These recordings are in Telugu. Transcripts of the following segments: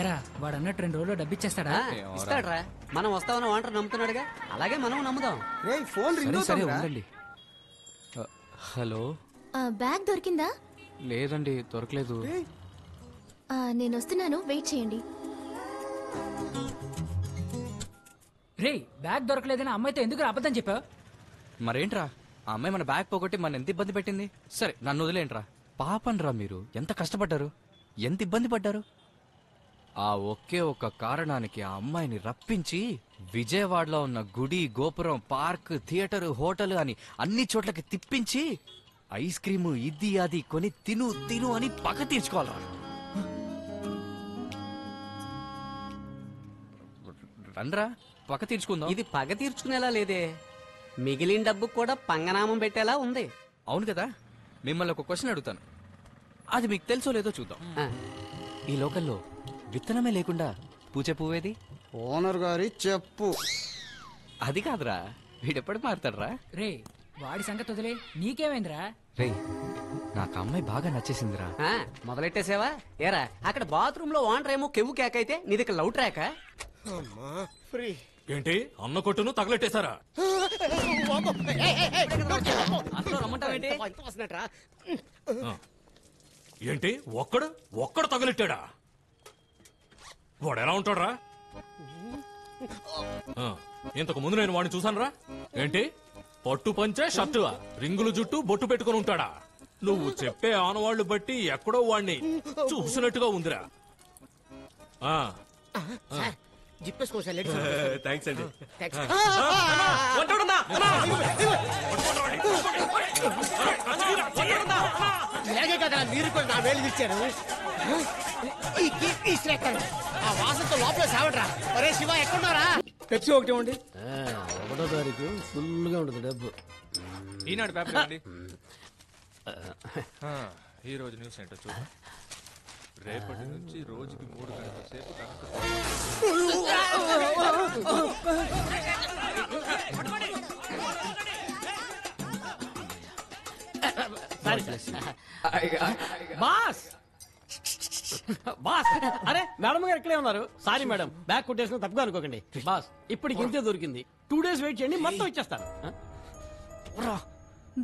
ఎరా వాడు అన్నట్టు 2 రోజుల్లో డబ్బు ఇచ్చేస్తాడా? ఇస్తాడ్రా. మనం వస్తామని వాంటర్ నమ్ముతున్నాడుగా, అలాగే మనం నమ్ముదాం. ఫోన్ రింగ్ ఉండండి. హలో, బ్యాగ్ దొరికిందా? లేదండి, దొరకలేదు. నేను వస్తున్నాను, వెయిట్ చేయండి. రే బ్యాగ్ దొరకలేదని అమ్మాయితో ఎందుకు అబద్ధం చెప్పావు? మరేంట్రా, ఆ అమ్మాయి మన బ్యాగ్ పోగొట్టి మన ఎంత ఇబ్బంది పెట్టింది. సరే నన్ను వదిలేంట్రా. పాపన్రా, మీరు ఎంత కష్టపడ్డారు, ఎంత ఇబ్బంది పడ్డారు. ఆ ఒకే ఒక కారణానికి ఆ అమ్మాయిని రప్పించి విజయవాడలో ఉన్న గుడి, గోపురం, పార్క్, థియేటర్, హోటల్ అని అన్ని చోట్లకి తిప్పించి ఐస్ క్రీము ఇది అది కొని తిను తిను అని పగ తీర్చుకోవాలరా. రండ్రా, పగ తీర్చుకుందాం. ఇది పగ తీర్చుకునేలా లేదే, మిగిలిన డబ్బు కూడా పంగనామం పెట్టేలా ఉంది. అవును కదా. మిమ్మల్ని ఒక క్వశ్చన్ అడుగుతాను, అది మీకు తెలుసో లేదో చూద్దాం. ఈ లోకల్లో విత్తనమే లేకుండా పూచే పువ్వేది? ఓనర్ గారి చెప్పు. అది కాదురా, వీడెప్పుడు మారుతాడ్రా. రే వాడి సంగతి వదిలే, నీకేమైందిరా? రే, నాకు అమ్మాయి బాగా నచ్చేసిందిరా. మొదలెట్టేసావా? ఏరా, అక్కడ బాత్రూమ్ లో వాంటర్ ఏమో కెవ్వు కేకైతే నీది లవ్ ట్రాక్. ఏంటి అన్న కొట్టును తగలెట్టేశారా? ఏంటి ఒక్కడు తగలెట్టాడా? వాడు ఎలా ఉంటాడురా? ఇంతకు ముందు నేను వాడిని చూసానురా. ఏంటి పట్టు పంచే షర్టు, రింగులు జుట్టు, బొట్టు పెట్టుకుని ఉంటాడా? నువ్వు చెప్పే ఆనవాళ్లు బట్టి ఎక్కడో వాడిని చూసినట్టుగా ఉందిరా. థ్యాంక్స్ అండి. ఇలాగే కదా మీరు కూడా నా వేలు ఇచ్చారు. ఆ వాసనతో లోపల సావట్రా. ఒరే శివ, ఎక్కడున్నారా? పెప్సీ ఒకటి ఇవ్వండి. 1వ తారీఖు ఫుల్ గా ఉంటుంది డబ్బు. ఈనాడు పేపర్ అండి. ఈ రోజు న్యూస్ ఏంటో చూడు. రేపటి నుంచి రోజుకి 3 గంటల సేపు బాస్ బాస్, అరే మేడం గారు ఎక్కడే ఉన్నారు? సారీ మేడం, బ్యాగ్ కొట్టేసిన తప్పుగా అనుకోకండి. బాస్ ఇప్పటికి ఇంతే దొరికింది, 2 days వెయిట్ చేయండి, మొత్తం ఇచ్చేస్తాను.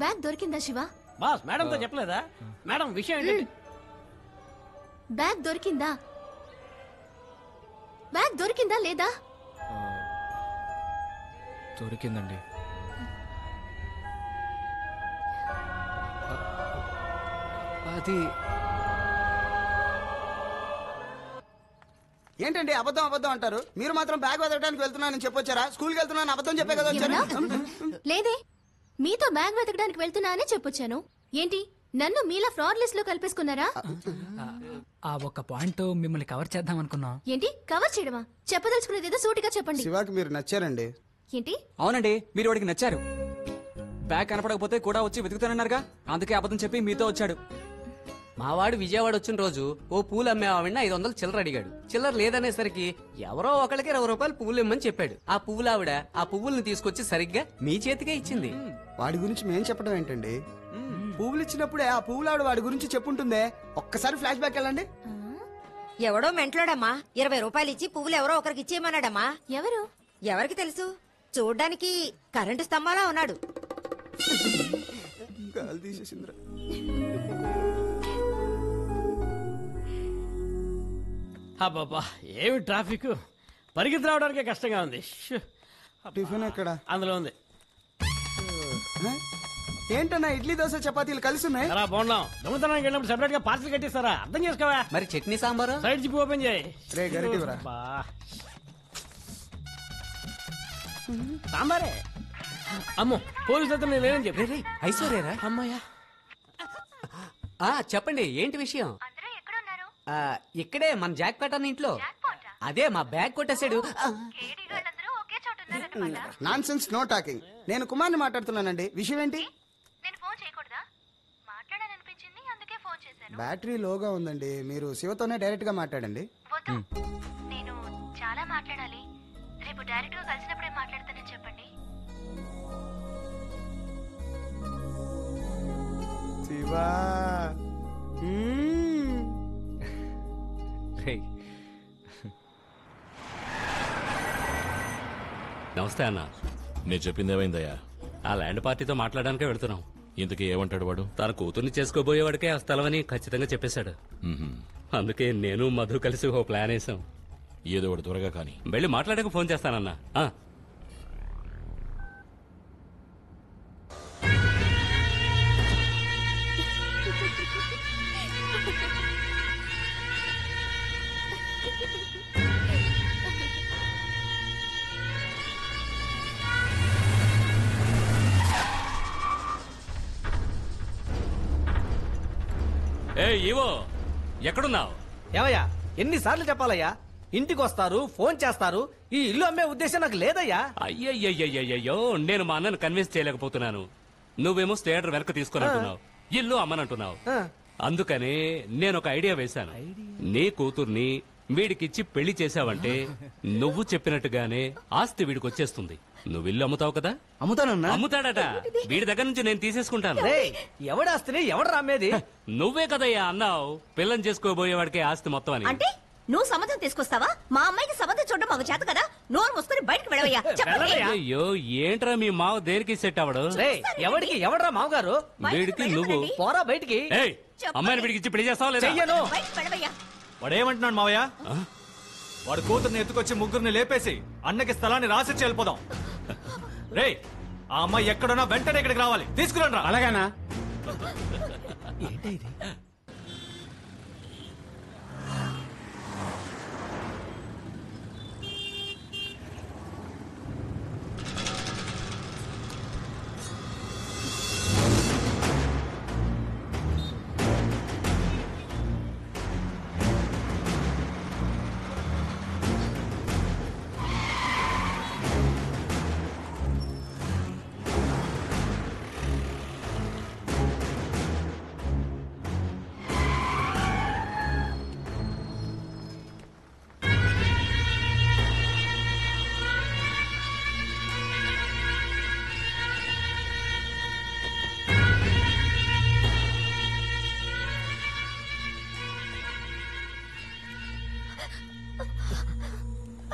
బ్యాగ్ దొరికిందా శివ? బాస్ మేడంతో చెప్పలేదా? మేడం విషయం ఏంటంటే, బ్యాగ్ దొరికిందా? బ్యాగ్ దొరికిందా లేదా? దొరికిందండి. అది ఏంటండి అబద్ధం అబద్ధం అంటారు? మీరు మాత్రం బ్యాగ్ వెతకడానికి వెళ్తున్నానని చెప్పొచ్చారా? స్కూల్కి వెళ్తున్నాను అబద్ధం చెప్పే కదా వచ్చారు. లేదే, మీతో బ్యాగ్ వెతకడానికి వెళ్తున్నా అని చెప్పొచ్చాను. ఏంటి నన్ను మీలా ఫ్రాడ్ లిస్ట్ లో కలిపేసుకున్నారా? ఆ ఒక్క పాయింట్ మిమ్మల్ని కవర్ చేద్దాం అనుకున్నా. ఏంటి కవర్ చేయడమా? చెప్పదలుచుకునేది ఏదో సూటిగా చెప్పండి. శివాకి మీరు నచ్చారండి. ఏంటి? అవునండి, మీరు వాడికి నచ్చారు. బ్యాగ్ కనపడకపోతే కూడా వచ్చి వెతుకుతానన్నారుగా, అందుకే అబద్ధం చెప్పి మీతో వచ్చాడు. మావాడు విజయవాడ వచ్చిన రోజు ఓ పూలు అమ్మేవాడిని 500 చిల్లర అడిగాడు. చిల్లర లేదనేసరికి ఎవరో ఒకళ్ళకి 20 రూపాయలు పువ్వులు ఇమ్మని చెప్పాడు. ఆ పువ్వులు ఆవిడ ఆ పువ్వుల్ని తీసుకొచ్చి సరిగ్గా మీ చేతికే ఇచ్చింది. వాడి గురించి మేం చెప్పడం ఏంటండి? పువ్వులు ఇచ్చినప్పుడే ఆ పువ్వులాడు వాడి గురించి చెప్పుంటుందే. ఒక్కసారి ఫ్లాష్ బ్యాక్ వెళ్ళండి. ఎవడో మెంట్లోడమ్మా 20 రూపాయలు ఇచ్చి పువ్వులు ఎవరో ఒకరికి ఇచ్చేయమన్నాడమ్మా. ఎవరు? ఎవరికి తెలుసు, చూడ్డానికి కరెంటు స్తంభాలా ఉన్నాడు. తీసేసింద్రా. అబ్బాబా ఏమి ట్రాఫిక్, పరిగెత్తి రావడానికే కష్టంగా ఉంది. టిఫిన్ ఎక్కడ? అందులో ఉంది. ఏంటన్నా ఇడ్లీ దోశ చపాతీలు కలిసి ఉన్నాయి? అలా బాగున్నాం. దొంగతనానికి వెళ్ళినప్పుడు సెపరేట్ గా పార్సల్ కట్టిస్తారా? అర్థం చేసుకోవా? మరి chutney sambar side zip open చేయి. రే గరిటివరా. సాంబారే. అమ్మో పోలీసు అతను నేను లేనని చెప్పి. ఐశ్వర్యరా? అమ్మాయ్యా. చెప్పండి ఏంటి విషయం? ఇక్కడే మన జాక్ పేట ఇంట్లో. అదే మా బ్యాగ్ కొట్టేశాడు. Nonsense no talking. నేను కుమార్ని మాట్లాడుతున్నానండి. విషయం ఏంటి? బ్యాటరీ లోగా ఉందండి. మీరు శివతోనే డైరెక్ట్ గా మాట్లాడండి. నేను చాలా మాట్లాడాలి. రేపు డైరెక్ట్ గా కలిసినప్పుడే మాట్లాడతానని చెప్పండి. శివా నమస్తే అన్న. నేను చెప్పింది ఏమైందయ్యా? ఆ ల్యాండ్ పార్టీతో మాట్లాడడానికే వెళ్తున్నాం. ఇంతకీ ఏమంటాడు వాడు? తన కూతుర్ని చేసుకోబోయేవాడికే ఆ స్థలం అని ఖచ్చితంగా చెప్పేశాడు. అందుకే నేను మధు కలిసి ఓ ప్లాన్ వేసాం. ఏదో ఒకటి త్వరగా కానీ. వెళ్ళి మాట్లాడాక ఫోన్ చేస్తానన్నా. ఏ ఇవో ఎక్కడున్నావు? ఏమయ్యా ఎన్నిసార్లు చెప్పాలయ్యా? ఇంటికి వస్తారు, ఫోన్ చేస్తారు. ఈ ఇల్లు అమ్మే ఉద్దేశం నాకు లేదయ్యా. అయ్యయ్యయ్యో, నేను మా అన్నను కన్విన్స్ చేయలేకపోతున్నాను. నువ్వేమో థియేటర్ వెనక తీసుకురంటున్నావు, ఇల్లు అమ్మనంటున్నావు. అందుకనే నేను ఒక ఐడియా వేశాను. నీ కూతుర్ని వీడికిచ్చి పెళ్లి చేశావంటే నువ్వు చెప్పినట్టుగానే ఆస్తి వీడికి వచ్చేస్తుంది. నువ్వు ఇల్లు అమ్ముతావు కదా? అమ్ముతానన్నా. అమ్ముతాడట. వీడి దగ్గర నుంచి నేను తీసేసుకుంటాను. ఎవడి ఆస్తిని ఎవడు అమ్మేది? నువ్వే కదయ్యా అన్నావు పిల్లని చేసుకోబోయేవాడికే ఆస్తి మొత్తం అని. అంటే నువ్వు సంబంధం తీసుకొస్తావా? మా అమ్మాయికి సంబంధం చూడడం మాకు చేత కదా. నోరు మూసుకొని బయటకు వెళ్ళవయ్యా. అయ్యో ఏంట్రా మీ మావ దేనికి సెట్ అవడు? ఎవడికి ఎవడరా మామగారు? వీడికి నువ్వు. పోరా బయటికి. అమ్మాయిని వీడికి ఇచ్చి పెళ్లి చేస్తావా లేదా? చెయ్యను. వాడేమంటున్నాడు మావయ్య? వాడు కూతుర్ని ఎత్తుకొచ్చి ముగ్గురిని లేపేసి అన్నకి స్థలాన్ని రాసిచ్చి వెళ్ళిపోదాం. రే, ఆ అమ్మాయి ఎక్కడున్నా వెంటనే ఇక్కడికి రావాలి. తీసుకురండి రా. అలాగేనా?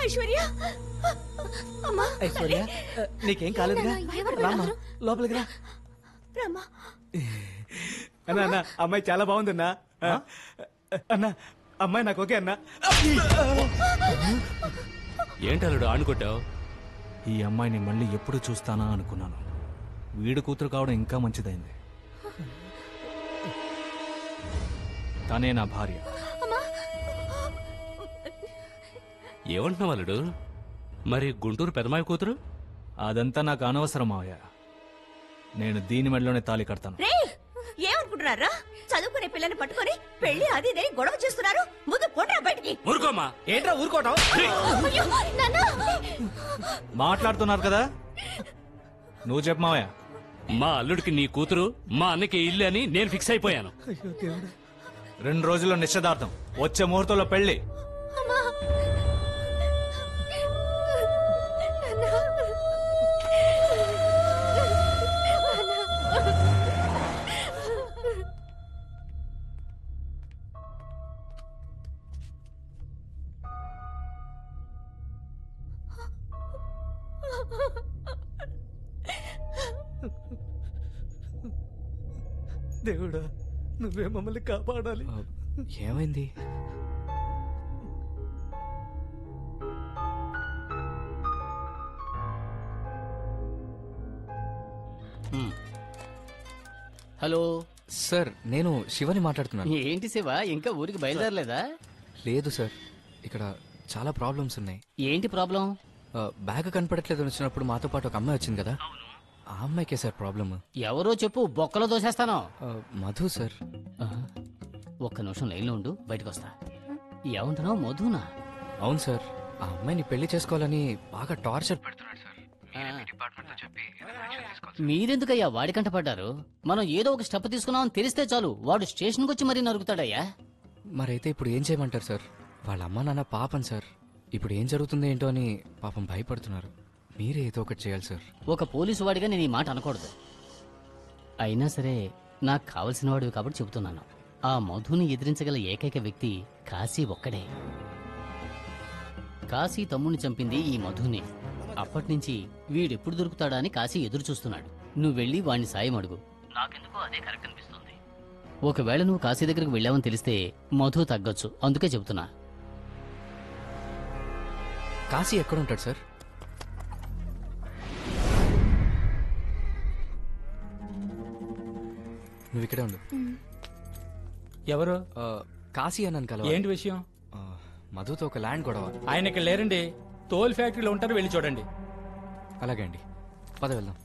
ఐశ్వర్య, అమ్మా, ఐశ్వర్య, నీకేం కాలేదుగా? రామ్మా, లోపలికి రా. రామ్మా. అన్నా అన్నా, అమ్మాయి చాలా బాగుందన్నా. అన్నా, అమ్మాయి నాకు ఓకే అన్నా. ఏంటల్లుడు ఆడుకొట్టావు? ఈ అమ్మాయిని మళ్ళీ ఎప్పుడు చూస్తానా అనుకున్నాను. వీడు కూతురు కావడం ఇంకా మంచిదైంది. తనే నా భార్య. ఏమంటున్నావు అల్లుడు? మరి గుంటూరు పెదమాయి కూతురు? అదంతా నాకు అనవసరం మావయ్య. నేను దీని మెడలోనే తాళి కడతాను. ఏమనుకుంటున్నారా? చదువుకునే పిల్లని పట్టుకొని పెళ్లి అది ఇదని గొడవ చేస్తున్నారు. ముందు పోట్రా బయటికి. ఊరుకోమా. ఏంట్రా ఊరుకోవటం? మాట్లాడుతున్నారు కదా, నువ్వు చెప్పు మావయ్య. మా అల్లుడికి నీ కూతురు, మా అన్నకి ఇల్లు అని నేను ఫిక్స్ అయిపోయాను. 2 రోజుల్లో నిశ్చితార్థం, వచ్చే ముహూర్తంలో పెళ్లి. దేవుడా, నువ్వే మమ్మల్ని కాపాడాలి. ఏమైంది? హలో సార్, నేను శివని మాట్లాడుతున్నాను. ఏంటి శివ, ఇంకా ఊరికి బయలుదేరలేదా? లేదు సార్, ఇక్కడ చాలా ప్రాబ్లమ్స్ ఉన్నాయి. ఏంటి ప్రాబ్లం? బ్యాగ్ కనపడట్లేదు అని వచ్చినప్పుడు మాతో పాటు ఒక అమ్మాయి వచ్చింది కదా, ఆ అమ్మాయికే సార్ ప్రాబ్లమ్. ఎవరో చెప్పు, బొక్కలో దోసేస్తాను. మధు సార్. ఒక్క నిమిషం లైన్లో ఉండు, బయటకు వస్తా. ఏమంటున్నావు? మధునా? అవును సార్, ఆ అమ్మాయిని పెళ్లి చేసుకోవాలని బాగా టార్చర్ పెడుతున్నాడు సార్. మీరెందుకయ్యా వాడికంట పడ్డారు? మనం ఏదో ఒక స్టెప్ తీసుకున్నామని తెలిస్తే చాలు, వాడు స్టేషన్కి వచ్చి మరీ నరుకుతాడయ్యా. మరైతే ఇప్పుడు ఏం చేయమంటారు సార్? వాళ్ళ అమ్మా నాన్న పాపం సార్, ఇప్పుడు ఏం జరుగుతుందో ఏంటో అని పాపం భయపడుతున్నారు. మీరే ఏదో ఒకటి చేయాలి సార్. ఒక పోలీసు వాడిగా నేను ఈ మాట అనకూడదు. అయినా సరే నాకు కావలసిన వాడివి కాబట్టి చెబుతున్నాను. ఆ మధుని ఎదిరించగల ఏకైక వ్యక్తి కాశీ ఒక్కడే. కాశీ తమ్ముని చంపింది ఈ మధునే. అప్పటినుంచి వీడెప్పుడు దొరుకుతాడా అని కాశీ ఎదురు చూస్తున్నాడు. నువ్వు వెళ్ళి వాణ్ణి సాయం అడుగు. నాకెందుకో అదే కరెక్ట్ అనిపిస్తుంది. ఒకవేళ నువ్వు కాశీ దగ్గరికి వెళ్ళావని తెలిస్తే మధు తగ్గొచ్చు, అందుకే చెబుతున్నా. కాశీ ఎక్కడ ఉంటాడు సార్? నువ్వు ఇక్కడే ఉండు. ఎవరు? కాశీ అన్నాను కలవాలి. ఏంటి విషయం? మధుతో ఒక ల్యాండ్ గొడవ. ఆయన ఇక్కడ లేరండి, తోల్ ఫ్యాక్టరీలో ఉంటారు, వెళ్ళి చూడండి. అలాగే అండి, పద వెళ్దాం.